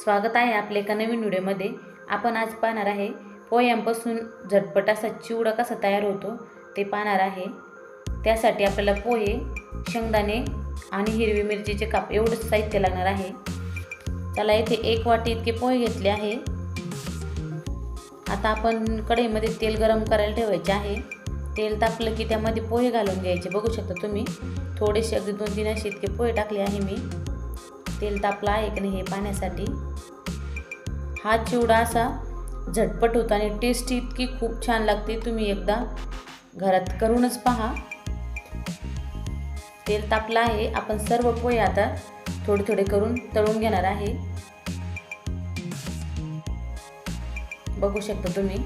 स्वागत आहे आपल्या एका नवीन व्हिडिओमध्ये। आपण आज पाहणार आहे पोह्यांपासून झटपट असा चिवडा कसा तयार होतो ते पाहणार आहे। त्यासाठी आपल्याला पोहे, शेंगदाणे आणि हिरवी मिरचीचे काप एवढंच साहित्य लागणार आहे। चला इथे 1 वाटी इतके पोहे घेतले आहे। आता आपण कढईमध्ये तेल गरम करायला ठेवायचे आहे। तेल तापलं की त्यामध्ये पोहे घालून घ्यायचे। बघू शकता तुम्ही थोडेसे अगदी 2-3 असे इतके पोहे टाकले आहे मी। तेल तापला आहे की नाही हे पाहण्यासाठी। हा चिवडा असा झटपट होतो आणि टेस्ट इतकी खूप छान लागते, तुम्ही एकदा घरात करूनच पहा। तेल तापला आहे, आपण सर्व पोहे आता थोडे थोडे करून तळून घेणार आहे। बघू शकता तुम्ही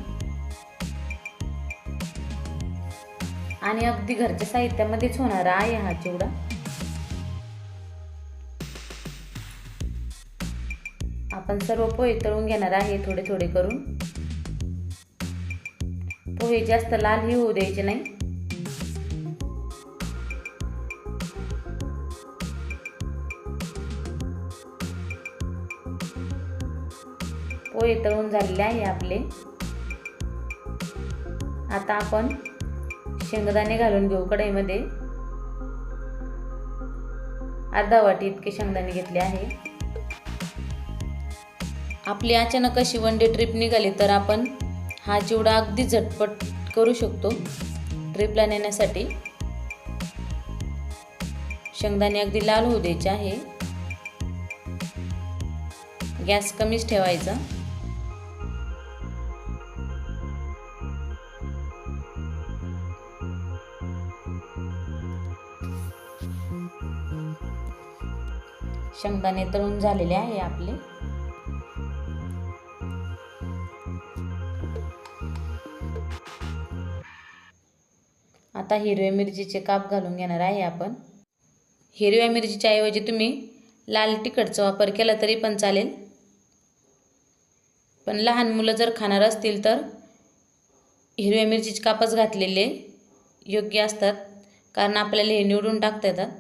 आणि अगदी घरच्या साहित्यामध्येच होणारा आहे हा चिवडा। आपण सर्व पोहे तळून घेणार आहे थोडे थोडे करून। पोहे जास्त लालही होऊ द्यायचे नाही। पोहे तळून झालेले आहे आपले। आता आपण शेंगदाणे घालून घेऊ कढईमध्ये। अर्धा वाटी इतके शेंगदाणे घेतले आहे। आपली अचानक अशी वन डे ट्रिप निघाली तर आपण हा चिवडा अगदी झटपट करू शकतो ट्रिपला नेण्यासाठी। शेंगदाणे अगदी लाल होऊ द्यायचे आहे। गॅस कमीच ठेवायचा। शेंगदाणे तळून झालेले आहे आपले। आता हिरव्या मिरचीचे काप घालून घेणार आहे आपण। हिरव्या मिरचीच्या ऐवजी तुम्ही लाल तिखटचा वापर केला तरी पण चालेल, पण लहान मुलं जर खाणार असतील तर हिरव्या मिरचीचे कापच घातलेले योग्य असतात, कारण आपल्याला हे निवडून टाकता येतात।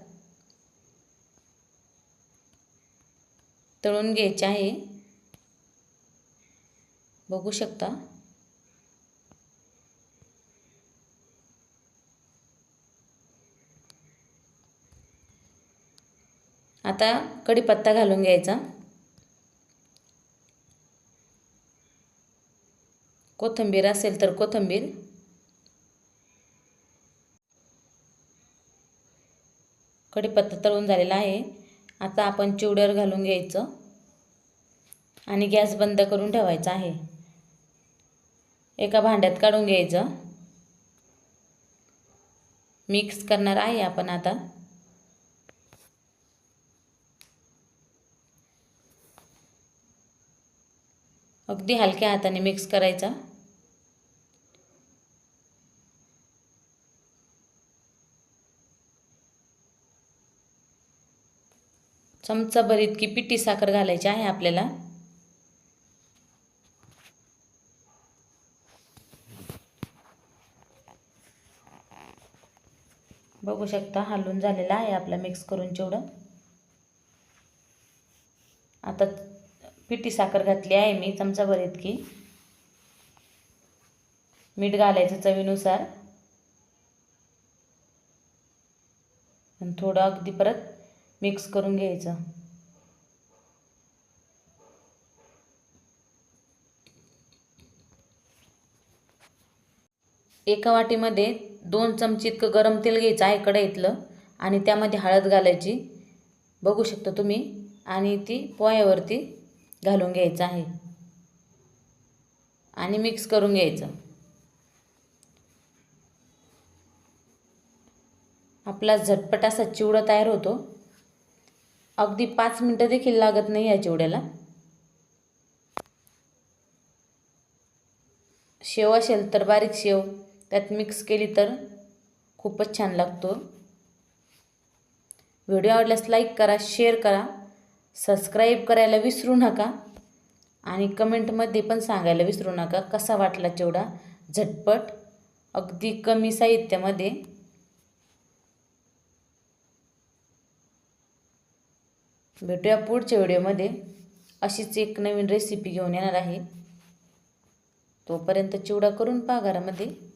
तळून घ्यायचे आहे। बघू शकता आता कढीपत्ता घालून घ्यायचा। कोथिंबीर असेल तर कोथिंबीर। कढीपत्ता तळून झालेला आहे। आता आपण चिवड्यावर घालून घ्यायचं आणि गॅस बंद करून ठेवायचा आहे। एका भांड्यात काढून घ्यायचं। मिक्स करणार आहे आपण आता। अगदी हलक्या हाताने मिक्स करायचा। चमचाभर इतकी पिठी साखर घालायची आहे आपल्याला। बघू शकता हलून झालेला आहे आपला मिक्स करून चिवडा। आता पिठी साखर घातली आहे मी चमचाभर इतकी। मीठ घालायचं चवीनुसार आणि थोडं अगदी परत मिक्स करून घ्यायचं। एका वाटीमध्ये 2 चमचे इतकं गरम तेल घ्यायचं आहे कढईतलं आणि त्यामध्ये हळद घालायची। बघू शकता तुम्ही आणि ती पोह्यावरती घालून घ्यायचं आहे आणि मिक्स करून घ्यायचं। आपला झटपट असा चिवडा तयार होतो। अगदी 5 मिनिटं देखील लागत नाही या चिवड्याला। शेव असेल तर बारीक शेव त्यात मिक्स केली तर खूपच छान लागतो। व्हिडिओ आवडल्यास लाईक करा, शेअर करा, सबस्क्राईब करायला विसरू नका आणि कमेंटमध्ये पण सांगायला विसरू नका कसा वाटला चिवडा। झटपट अगदी कमी साहित्यामध्ये। भेटूया पुढच्या व्हिडिओमध्ये। अशीच एक नवीन रेसिपी घेऊन येणार आहे. तोपर्यंत चिवडा करून पहा घरामध्ये.